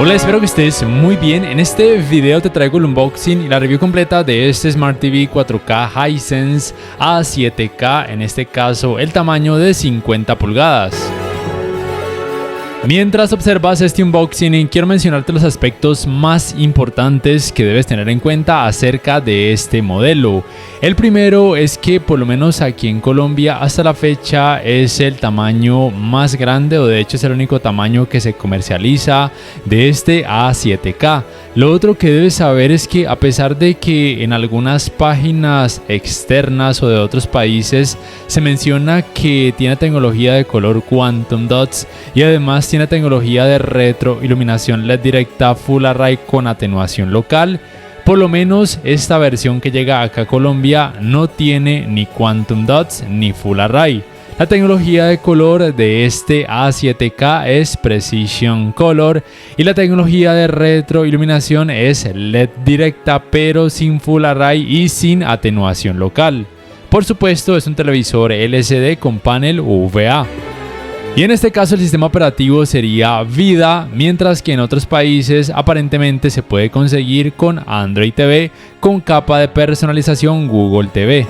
Hola, espero que estés muy bien. En este video te traigo el unboxing y la review completa de este Smart TV 4K Hisense A7K, en este caso el tamaño de 50 pulgadas. Mientras observas este unboxing, quiero mencionarte los aspectos más importantes que debes tener en cuenta acerca de este modelo. El primero es que por lo menos aquí en Colombia hasta la fecha es el tamaño más grande, o de hecho es el único tamaño que se comercializa de este A7K. Lo otro que debes saber es que a pesar de que en algunas páginas externas o de otros países se menciona que tiene tecnología de color Quantum Dots y además tiene tecnología de retroiluminación LED directa Full Array con atenuación local, por lo menos esta versión que llega acá a Colombia no tiene ni Quantum Dots ni Full Array. La tecnología de color de este A7K es Precision Color y la tecnología de retroiluminación es LED directa pero sin Full Array y sin atenuación local. Por supuesto, es un televisor LCD con panel VA. Y en este caso el sistema operativo sería Vida, mientras que en otros países aparentemente se puede conseguir con Android TV con capa de personalización Google TV.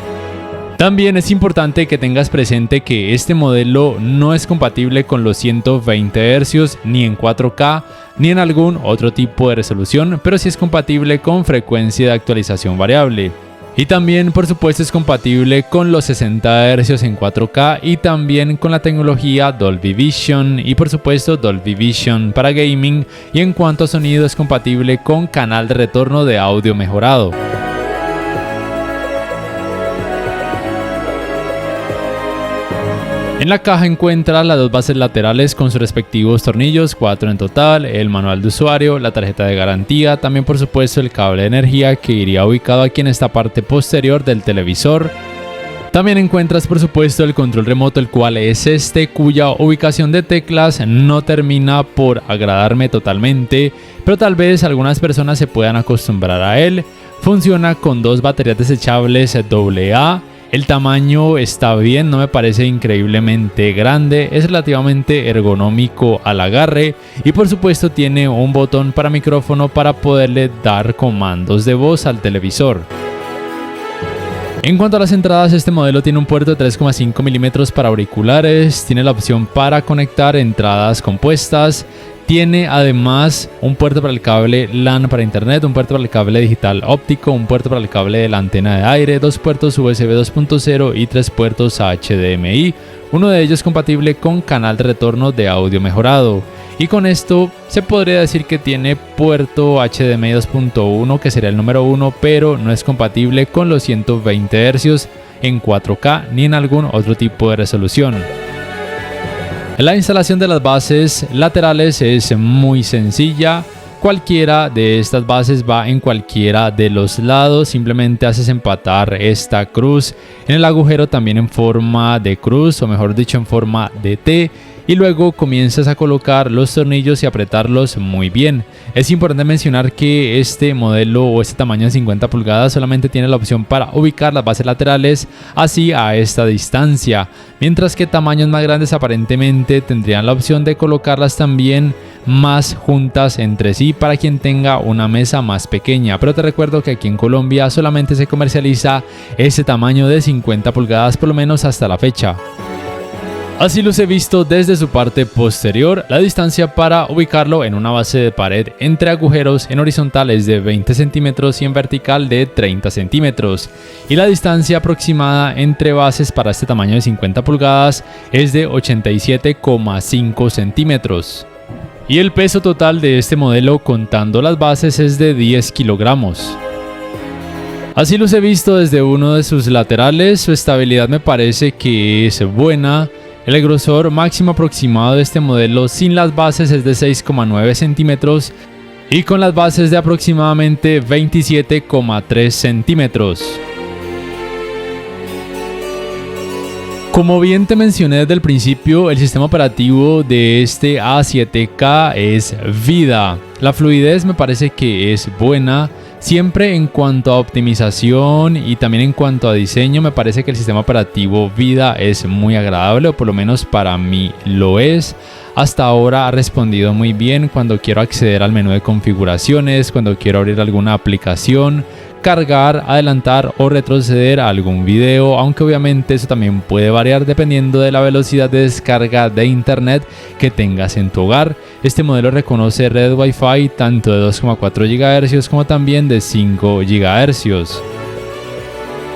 También es importante que tengas presente que este modelo no es compatible con los 120 Hz ni en 4K ni en algún otro tipo de resolución, pero sí es compatible con frecuencia de actualización variable. Y también por supuesto es compatible con los 60 Hz en 4K y también con la tecnología Dolby Vision y por supuesto Dolby Vision para gaming, y en cuanto a sonido es compatible con canal de retorno de audio mejorado. En la caja encuentras las dos bases laterales con sus respectivos tornillos, 4 en total, el manual de usuario, la tarjeta de garantía, también por supuesto el cable de energía que iría ubicado aquí en esta parte posterior del televisor. También encuentras por supuesto el control remoto, el cual es este, cuya ubicación de teclas no termina por agradarme totalmente, pero tal vez algunas personas se puedan acostumbrar a él. Funciona con dos baterías desechables AA. El tamaño está bien, no me parece increíblemente grande, es relativamente ergonómico al agarre y por supuesto tiene un botón para micrófono para poderle dar comandos de voz al televisor. En cuanto a las entradas, este modelo tiene un puerto de 3,5 mm para auriculares, tiene la opción para conectar entradas compuestas, tiene además un puerto para el cable LAN para internet, un puerto para el cable digital óptico, un puerto para el cable de la antena de aire, dos puertos USB 2.0 y tres puertos HDMI, uno de ellos compatible con canal de retorno de audio mejorado. Y con esto se podría decir que tiene puerto HDMI 2.1, que sería el número 1, pero no es compatible con los 120 Hz en 4K ni en algún otro tipo de resolución. La instalación de las bases laterales es muy sencilla. Cualquiera de estas bases va en cualquiera de los lados, simplemente haces empatar esta cruz en el agujero también en forma de cruz, o mejor dicho en forma de T, y luego comienzas a colocar los tornillos y apretarlos muy bien. Es importante mencionar que este modelo o este tamaño de 50 pulgadas solamente tiene la opción para ubicar las bases laterales así a esta distancia, mientras que tamaños más grandes aparentemente tendrían la opción de colocarlas también más juntas entre sí para quien tenga una mesa más pequeña, pero te recuerdo que aquí en Colombia solamente se comercializa ese tamaño de 50 pulgadas por lo menos hasta la fecha. Así los he visto desde su parte posterior. La distancia para ubicarlo en una base de pared entre agujeros en horizontal es de 20 centímetros y en vertical de 30 centímetros. Y la distancia aproximada entre bases para este tamaño de 50 pulgadas es de 87,5 centímetros. Y el peso total de este modelo contando las bases es de 10 kilogramos. Así los he visto desde uno de sus laterales. Su estabilidad me parece que es buena. El grosor máximo aproximado de este modelo sin las bases es de 6,9 centímetros y con las bases de aproximadamente 27,3 centímetros. Como bien te mencioné desde el principio, el sistema operativo de este A7K es Vida. La fluidez me parece que es buena. Siempre en cuanto a optimización y también en cuanto a diseño, me parece que el sistema operativo Vida es muy agradable, o por lo menos para mí lo es. Hasta ahora ha respondido muy bien cuando quiero acceder al menú de configuraciones, cuando quiero abrir alguna aplicación, cargar, adelantar o retroceder a algún video, aunque obviamente eso también puede variar dependiendo de la velocidad de descarga de internet que tengas en tu hogar. Este modelo reconoce red Wi-Fi tanto de 2,4 GHz como también de 5 GHz.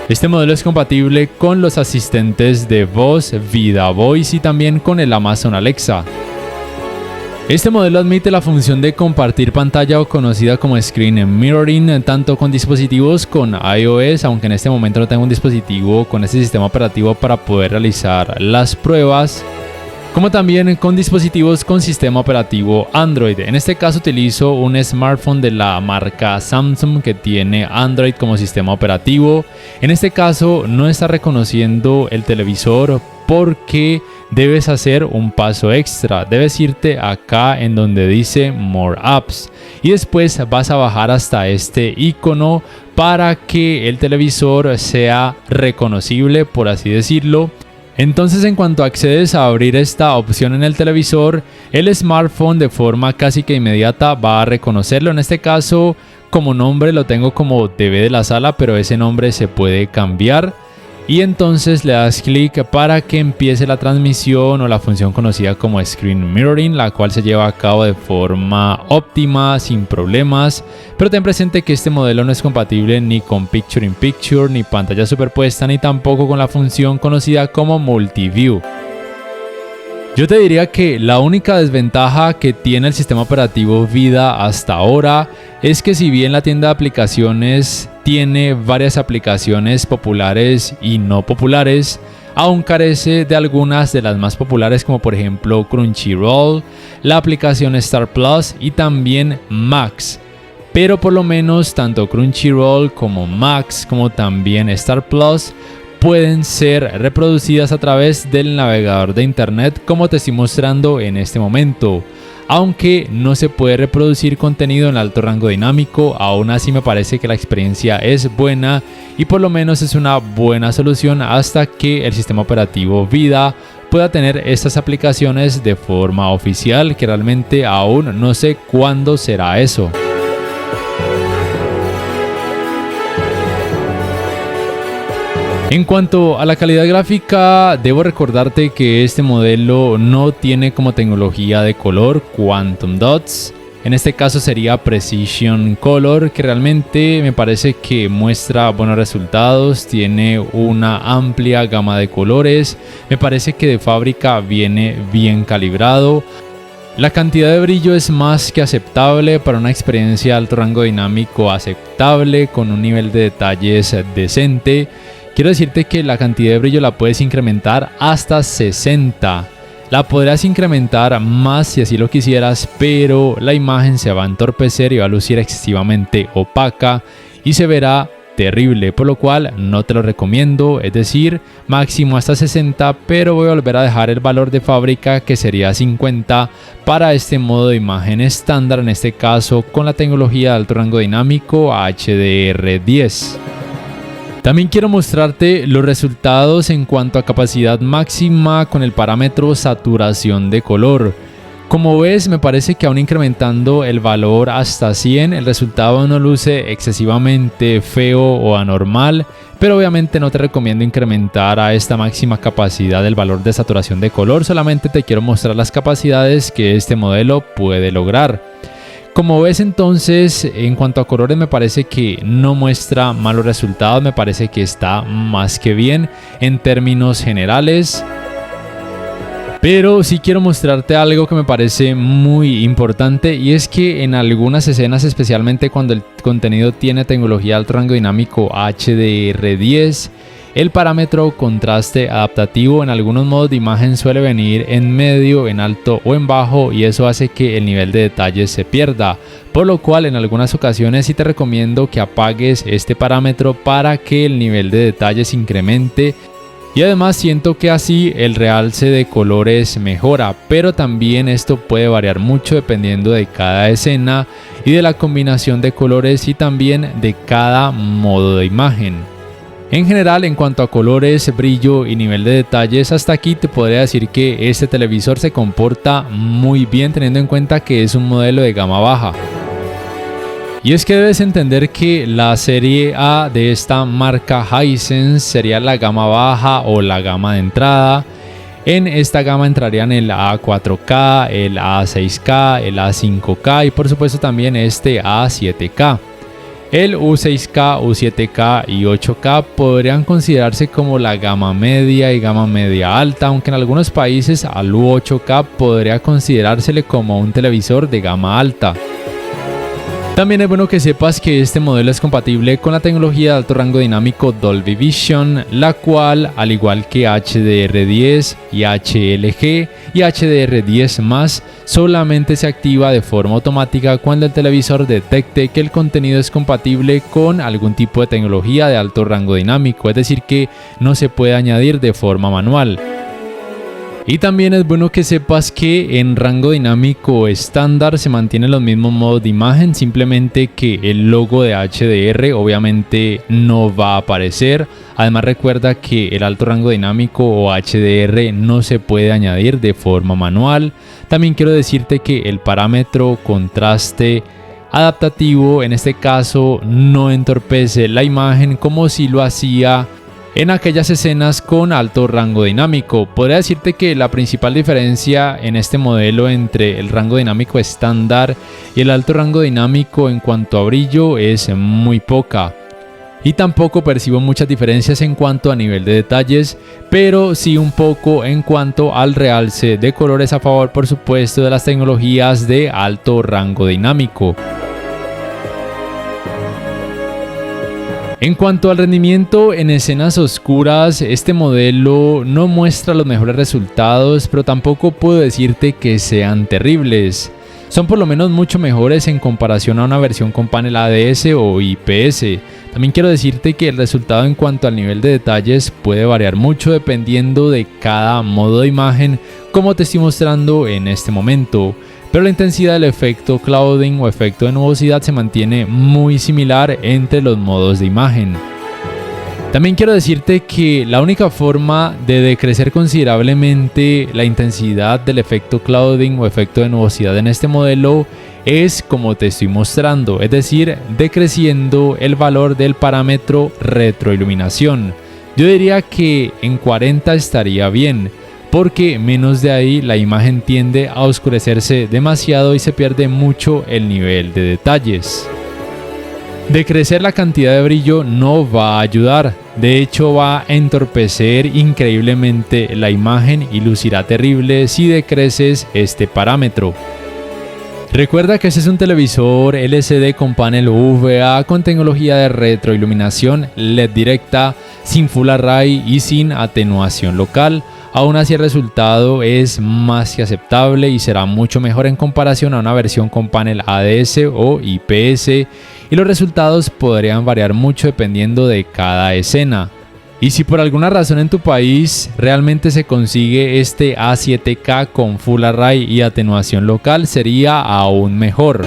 Este modelo es compatible con los asistentes de voz Vida Voice y también con el Amazon Alexa. Este modelo admite la función de compartir pantalla o conocida como Screen Mirroring tanto con dispositivos con iOS, aunque en este momento no tengo un dispositivo con este sistema operativo para poder realizar las pruebas, como también con dispositivos con sistema operativo Android. En este caso utilizo un smartphone de la marca Samsung que tiene Android como sistema operativo. En este caso no está reconociendo el televisor porque debes hacer un paso extra. Debes irte acá en donde dice More Apps y después vas a bajar hasta este icono para que el televisor sea reconocible, por así decirlo. Entonces, en cuanto accedes a abrir esta opción en el televisor, el smartphone de forma casi que inmediata va a reconocerlo. En este caso, como nombre lo tengo como TV de la sala, pero ese nombre se puede cambiar. Y entonces le das clic para que empiece la transmisión o la función conocida como Screen Mirroring, la cual se lleva a cabo de forma óptima, sin problemas. Pero ten presente que este modelo no es compatible ni con Picture in Picture, ni pantalla superpuesta, ni tampoco con la función conocida como Multiview. Yo te diría que la única desventaja que tiene el sistema operativo Vida hasta ahora es que si bien la tienda de aplicaciones tiene varias aplicaciones populares y no populares, aún carece de algunas de las más populares como por ejemplo Crunchyroll, la aplicación Star Plus y también Max. Pero por lo menos tanto Crunchyroll como Max como también Star Plus pueden ser reproducidas a través del navegador de internet como te estoy mostrando en este momento. Aunque no se puede reproducir contenido en alto rango dinámico, aún así me parece que la experiencia es buena y por lo menos es una buena solución hasta que el sistema operativo Vida pueda tener estas aplicaciones de forma oficial, que realmente aún no sé cuándo será eso. En cuanto a la calidad gráfica, debo recordarte que este modelo no tiene como tecnología de color Quantum Dots. En este caso sería Precision Color, que realmente me parece que muestra buenos resultados, tiene una amplia gama de colores, me parece que de fábrica viene bien calibrado. La cantidad de brillo es más que aceptable para una experiencia de alto rango dinámico aceptable con un nivel de detalles decente. Quiero decirte que la cantidad de brillo la puedes incrementar hasta 60. La podrás incrementar más si así lo quisieras, pero la imagen se va a entorpecer y va a lucir excesivamente opaca y se verá terrible, por lo cual no te lo recomiendo, es decir, máximo hasta 60, pero voy a volver a dejar el valor de fábrica que sería 50 para este modo de imagen estándar, en este caso con la tecnología de alto rango dinámico HDR10. También quiero mostrarte los resultados en cuanto a capacidad máxima con el parámetro saturación de color. Como ves, me parece que aún incrementando el valor hasta 100, el resultado no luce excesivamente feo o anormal, pero obviamente no te recomiendo incrementar a esta máxima capacidad el valor de saturación de color, solamente te quiero mostrar las capacidades que este modelo puede lograr. Como ves entonces, en cuanto a colores me parece que no muestra malos resultados, me parece que está más que bien en términos generales. Pero sí quiero mostrarte algo que me parece muy importante y es que en algunas escenas, especialmente cuando el contenido tiene tecnología de alto rango dinámico HDR10, el parámetro contraste adaptativo en algunos modos de imagen suele venir en medio, en alto o en bajo y eso hace que el nivel de detalle se pierda, por lo cual en algunas ocasiones sí te recomiendo que apagues este parámetro para que el nivel de detalle se incremente Y además siento que así el realce de colores mejora, pero también esto puede variar mucho dependiendo de cada escena y de la combinación de colores y también de cada modo de imagen. En general, en cuanto a colores, brillo y nivel de detalles, hasta aquí te podría decir que este televisor se comporta muy bien teniendo en cuenta que es un modelo de gama baja. Y es que debes entender que la serie A de esta marca Hisense sería la gama baja o la gama de entrada. En esta gama entrarían el A4K, el A6K, el A5K y por supuesto también este A7K. El U6K, U7K y 8K podrían considerarse como la gama media y gama media alta, aunque en algunos países al U8K podría considerársele como un televisor de gama alta. También es bueno que sepas que este modelo es compatible con la tecnología de alto rango dinámico Dolby Vision, la cual, al igual que HDR10 y HLG y HDR10+, solamente se activa de forma automática cuando el televisor detecte que el contenido es compatible con algún tipo de tecnología de alto rango dinámico, es decir que no se puede añadir de forma manual. Y también es bueno que sepas que en rango dinámico estándar se mantienen los mismos modos de imagen, simplemente que el logo de HDR obviamente no va a aparecer. Además recuerda que el alto rango dinámico o HDR no se puede añadir de forma manual. También quiero decirte que el parámetro contraste adaptativo en este caso no entorpece la imagen como si lo hacía en aquellas escenas con alto rango dinámico. Podría decirte que la principal diferencia en este modelo entre el rango dinámico estándar y el alto rango dinámico en cuanto a brillo es muy poca. Y tampoco percibo muchas diferencias en cuanto a nivel de detalles, pero sí un poco en cuanto al realce de colores a favor, por supuesto, de las tecnologías de alto rango dinámico. En cuanto al rendimiento en escenas oscuras, este modelo no muestra los mejores resultados, pero tampoco puedo decirte que sean terribles. Son por lo menos mucho mejores en comparación a una versión con panel ADS o IPS. También quiero decirte que el resultado en cuanto al nivel de detalles puede variar mucho dependiendo de cada modo de imagen, como te estoy mostrando en este momento. Pero la intensidad del efecto clouding o efecto de nubosidad se mantiene muy similar entre los modos de imagen. También quiero decirte que la única forma de decrecer considerablemente la intensidad del efecto clouding o efecto de nubosidad en este modelo es como te estoy mostrando, es decir, decreciendo el valor del parámetro retroiluminación. Yo diría que en 40 estaría bien, porque menos de ahí la imagen tiende a oscurecerse demasiado y se pierde mucho el nivel de detalles. Decrecer la cantidad de brillo no va a ayudar, de hecho va a entorpecer increíblemente la imagen y lucirá terrible si decreces este parámetro. Recuerda que este es un televisor LCD con panel VGA con tecnología de retroiluminación LED directa, sin Full Array y sin atenuación local. Aún así el resultado es más que aceptable y será mucho mejor en comparación a una versión con panel ADS o IPS, y los resultados podrían variar mucho dependiendo de cada escena. Y si por alguna razón en tu país realmente se consigue este A7K con Full Array y atenuación local, sería aún mejor.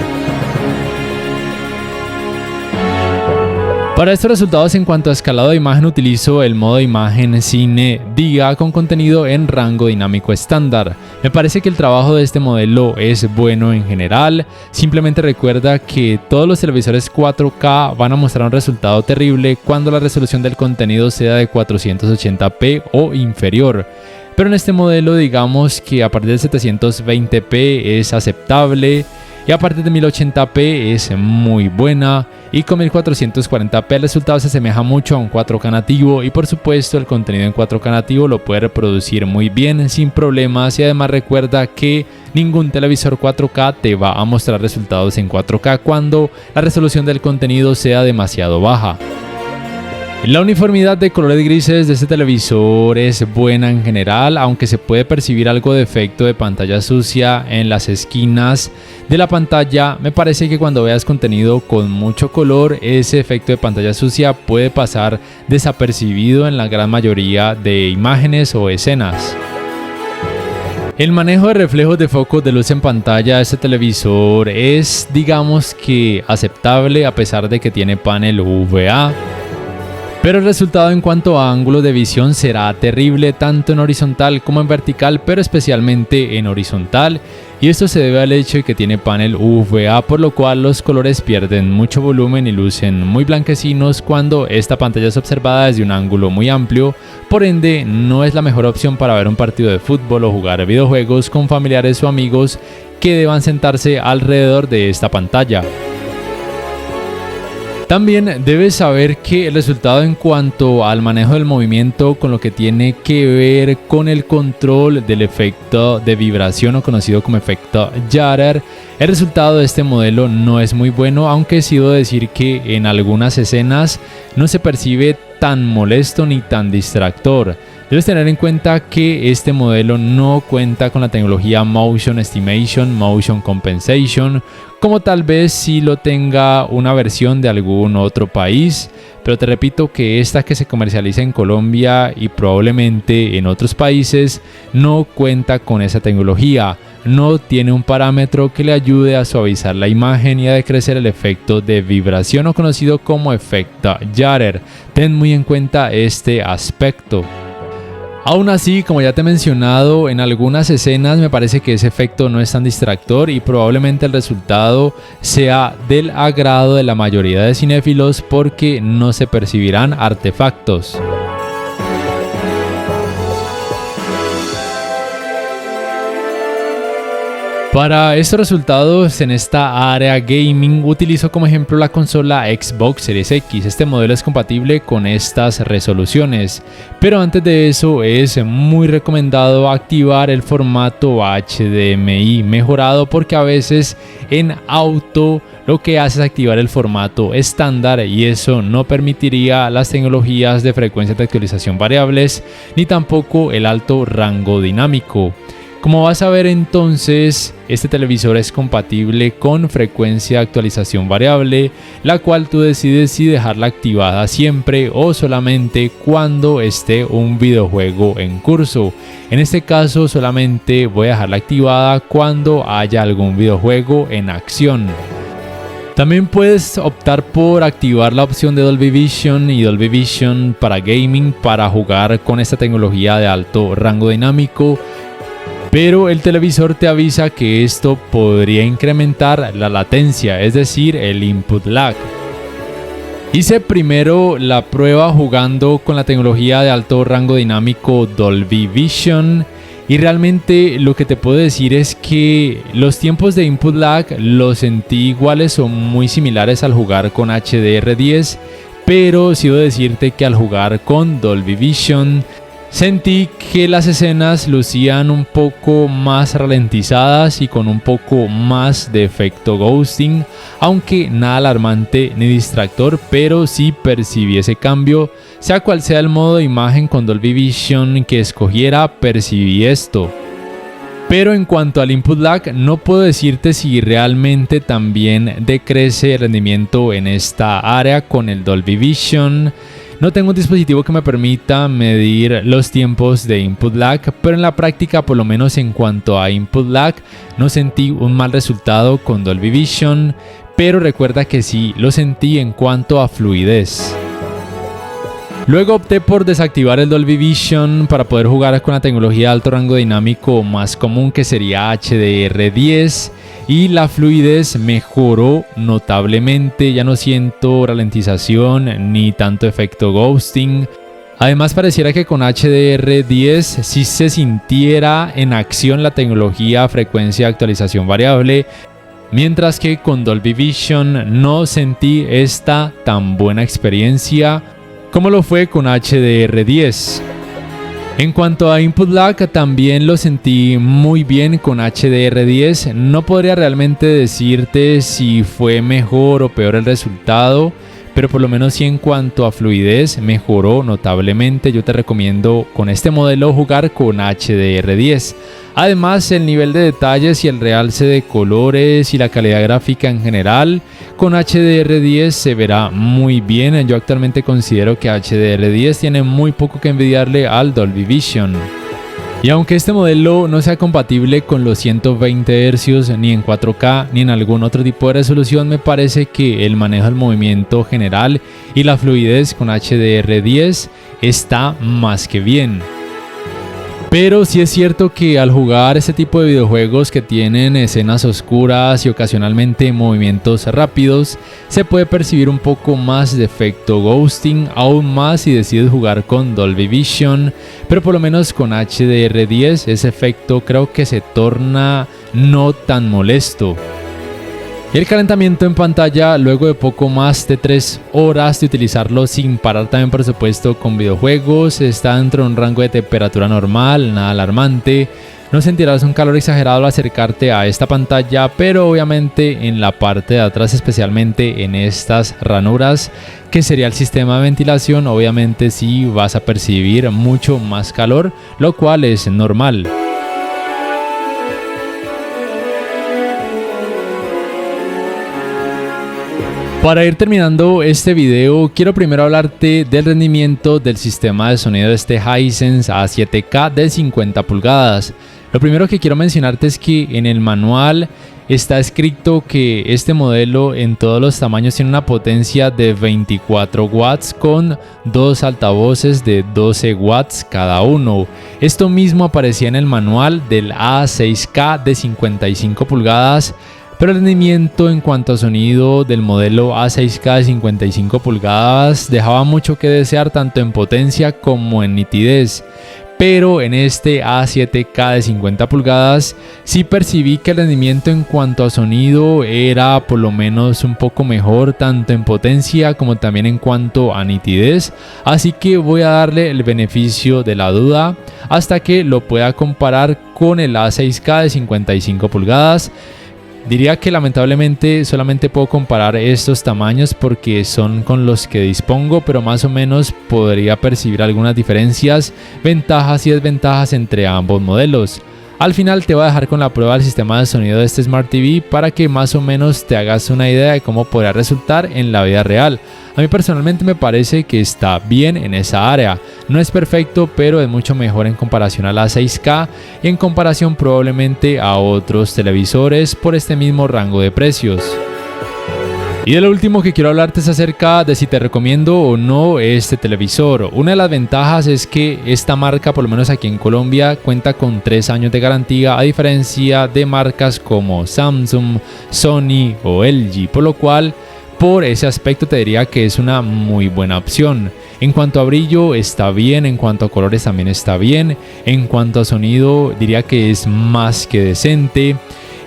Para estos resultados en cuanto a escalado de imagen utilizo el modo de imagen Cine Diga con contenido en rango dinámico estándar. Me parece que el trabajo de este modelo es bueno en general, simplemente recuerda que todos los televisores 4K van a mostrar un resultado terrible cuando la resolución del contenido sea de 480p o inferior. Pero en este modelo digamos que a partir de 720p es aceptable y a partir de 1080p es muy buena, y con 1440p el resultado se asemeja mucho a un 4K nativo y por supuesto el contenido en 4K nativo lo puede reproducir muy bien sin problemas, y además recuerda que ningún televisor 4K te va a mostrar resultados en 4K cuando la resolución del contenido sea demasiado baja. La uniformidad de colores grises de este televisor es buena en general, aunque se puede percibir algo de efecto de pantalla sucia en las esquinas de la pantalla. Me parece que cuando veas contenido con mucho color, ese efecto de pantalla sucia puede pasar desapercibido en la gran mayoría de imágenes o escenas. El manejo de reflejos de focos de luz en pantalla de este televisor es, digamos que, aceptable a pesar de que tiene panel UVA. Pero el resultado en cuanto a ángulos de visión será terrible tanto en horizontal como en vertical, pero especialmente en horizontal, y esto se debe al hecho de que tiene panel UVA, por lo cual los colores pierden mucho volumen y lucen muy blanquecinos cuando esta pantalla es observada desde un ángulo muy amplio. Por ende, no es la mejor opción para ver un partido de fútbol o jugar videojuegos con familiares o amigos que deban sentarse alrededor de esta pantalla. También debes saber que el resultado en cuanto al manejo del movimiento, con lo que tiene que ver con el control del efecto de vibración o conocido como efecto Jutter, el resultado de este modelo no es muy bueno, aunque sí debo decir que en algunas escenas no se percibe tan molesto ni tan distractor. Debes tener en cuenta que este modelo no cuenta con la tecnología Motion Estimation, Motion Compensation, como tal vez sí lo tenga una versión de algún otro país, pero te repito que esta que se comercializa en Colombia y probablemente en otros países no cuenta con esa tecnología. No tiene un parámetro que le ayude a suavizar la imagen y a decrecer el efecto de vibración o conocido como efecto Jutter. Ten muy en cuenta este aspecto. Aún así, como ya te he mencionado, en algunas escenas me parece que ese efecto no es tan distractor y probablemente el resultado sea del agrado de la mayoría de cinéfilos porque no se percibirán artefactos. Para estos resultados en esta área gaming utilizo como ejemplo la consola Xbox Series X. Este modelo es compatible con estas resoluciones, pero antes de eso es muy recomendado activar el formato HDMI mejorado, porque a veces en auto lo que hace es activar el formato estándar y eso no permitiría las tecnologías de frecuencias de actualización variables ni tampoco el alto rango dinámico. Como vas a ver entonces, este televisor es compatible con frecuencia de actualización variable, la cual tú decides si dejarla activada siempre o solamente cuando esté un videojuego en curso. En este caso solamente voy a dejarla activada cuando haya algún videojuego en acción. También puedes optar por activar la opción de Dolby Vision y Dolby Vision para gaming para jugar con esta tecnología de alto rango dinámico. Pero el televisor te avisa que esto podría incrementar la latencia, es decir, el input lag. Hice primero la prueba jugando con la tecnología de alto rango dinámico Dolby Vision y realmente lo que te puedo decir es que los tiempos de input lag los sentí iguales o muy similares al jugar con HDR10, pero sí debo decirte que al jugar con Dolby Vision sentí que las escenas lucían un poco más ralentizadas y con un poco más de efecto ghosting, aunque nada alarmante ni distractor, pero sí percibí ese cambio. Sea cual sea el modo de imagen con Dolby Vision que escogiera, percibí esto. Pero en cuanto al input lag, no puedo decirte si realmente también decrece el rendimiento en esta área con el Dolby Vision. No tengo un dispositivo que me permita medir los tiempos de input lag, pero en la práctica, por lo menos en cuanto a input lag, no sentí un mal resultado con Dolby Vision, pero recuerda que sí lo sentí en cuanto a fluidez. Luego opté por desactivar el Dolby Vision para poder jugar con la tecnología de alto rango dinámico más común, que sería HDR10, y la fluidez mejoró notablemente. Ya no siento ralentización ni tanto efecto ghosting. Además, pareciera que con HDR10 sí se sintiera en acción la tecnología frecuencia de actualización variable, mientras que con Dolby Vision no sentí esta tan buena experiencia como lo fue con HDR10. En cuanto a input lag, también lo sentí muy bien con HDR10. No podría realmente decirte si fue mejor o peor el resultado, pero por lo menos sí en cuanto a fluidez mejoró notablemente. Yo te recomiendo con este modelo jugar con HDR10. Además, el nivel de detalles y el realce de colores y la calidad gráfica en general con HDR10 se verá muy bien. Yo actualmente considero que HDR10 tiene muy poco que envidiarle al Dolby Vision. Y aunque este modelo no sea compatible con los 120 Hz ni en 4K ni en algún otro tipo de resolución, me parece que el manejo del movimiento general y la fluidez con HDR10 está más que bien. Pero sí es cierto que al jugar este tipo de videojuegos que tienen escenas oscuras y ocasionalmente movimientos rápidos, se puede percibir un poco más de efecto ghosting, aún más si decides jugar con Dolby Vision, pero por lo menos con HDR10 ese efecto creo que se torna no tan molesto. Y el calentamiento en pantalla, luego de poco más de 3 horas de utilizarlo sin parar también por supuesto con videojuegos, está dentro de un rango de temperatura normal, nada alarmante. No sentirás un calor exagerado al acercarte a esta pantalla, pero obviamente en la parte de atrás, especialmente en estas ranuras que sería el sistema de ventilación, obviamente sí vas a percibir mucho más calor, lo cual es normal. Para ir terminando este video, quiero primero hablarte del rendimiento del sistema de sonido de este Hisense A7K de 50 pulgadas. Lo primero que quiero mencionarte es que en el manual está escrito que este modelo en todos los tamaños tiene una potencia de 24 watts con 2 altavoces de 12 watts cada uno. Esto mismo aparecía en el manual del A6K de 55 pulgadas. Pero el rendimiento en cuanto a sonido del modelo A6K de 55 pulgadas dejaba mucho que desear tanto en potencia como en nitidez. Pero en este A7K de 50 pulgadas sí percibí que el rendimiento en cuanto a sonido era por lo menos un poco mejor tanto en potencia como también en cuanto a nitidez. Así que voy a darle el beneficio de la duda hasta que lo pueda comparar con el A6K de 55 pulgadas. Diría que lamentablemente solamente puedo comparar estos tamaños porque son con los que dispongo, pero más o menos podría percibir algunas diferencias, ventajas y desventajas entre ambos modelos. Al final te voy a dejar con la prueba del sistema de sonido de este Smart TV para que más o menos te hagas una idea de cómo podrá resultar en la vida real. A mí personalmente me parece que está bien en esa área. No es perfecto, pero es mucho mejor en comparación a la 6K y en comparación probablemente a otros televisores por este mismo rango de precios. Y de lo último que quiero hablarte es acerca de si te recomiendo o no este televisor. Una de las ventajas es que esta marca, por lo menos aquí en Colombia, cuenta con 3 años de garantía a diferencia de marcas como Samsung, Sony o LG, por lo cual por ese aspecto te diría que es una muy buena opción. En cuanto a brillo está bien, en cuanto a colores también está bien, en cuanto a sonido diría que es más que decente.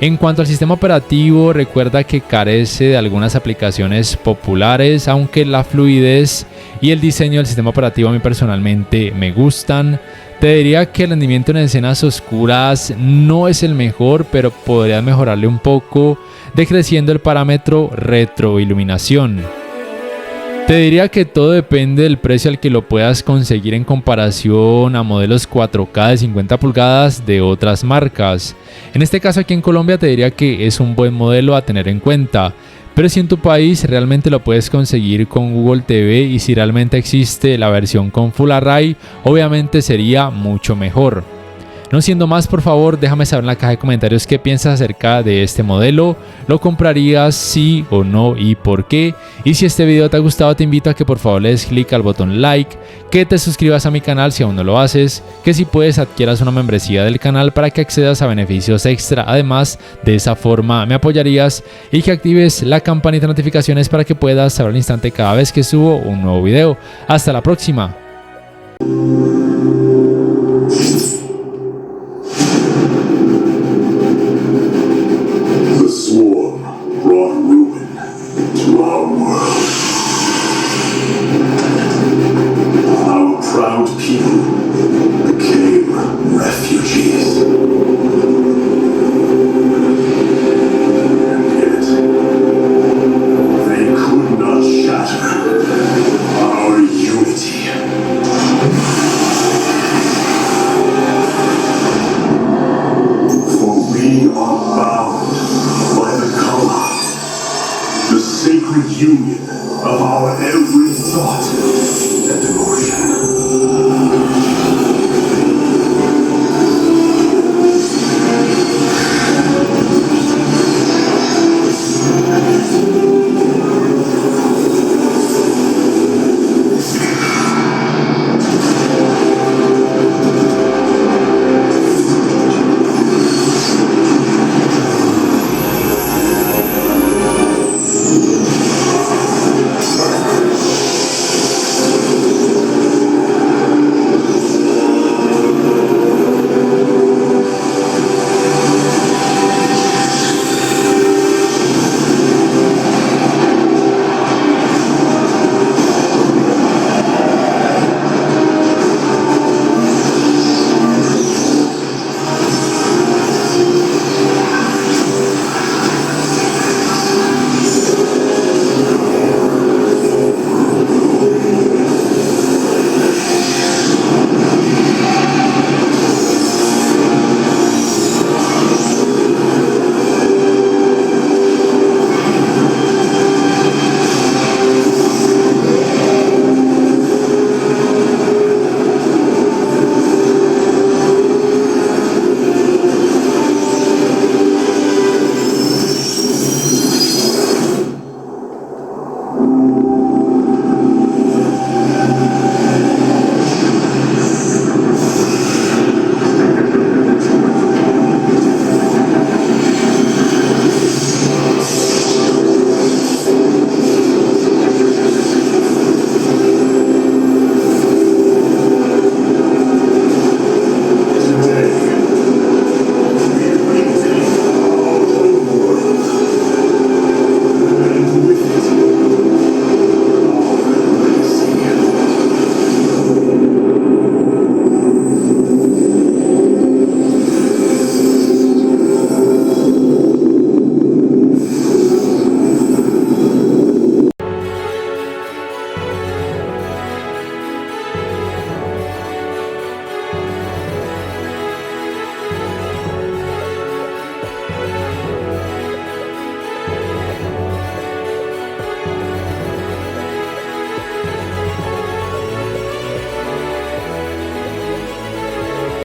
En cuanto al sistema operativo, recuerda que carece de algunas aplicaciones populares, aunque la fluidez y el diseño del sistema operativo a mí personalmente me gustan. Te diría que el rendimiento en escenas oscuras no es el mejor, pero podrías mejorarle un poco decreciendo el parámetro retroiluminación. Te diría que todo depende del precio al que lo puedas conseguir en comparación a modelos 4K de 50 pulgadas de otras marcas. En este caso aquí en Colombia te diría que es un buen modelo a tener en cuenta. Pero si en tu país realmente lo puedes conseguir con Google TV y si realmente existe la versión con Full Array, obviamente sería mucho mejor. No siendo más, por favor, déjame saber en la caja de comentarios qué piensas acerca de este modelo. ¿Lo comprarías sí o no y por qué? Y si este video te ha gustado, te invito a que por favor le des clic al botón like, que te suscribas a mi canal si aún no lo haces, que si puedes adquieras una membresía del canal para que accedas a beneficios extra. Además, de esa forma me apoyarías y que actives la campanita de notificaciones para que puedas saber al instante cada vez que subo un nuevo video. Hasta la próxima. They could not shatter union of our every thought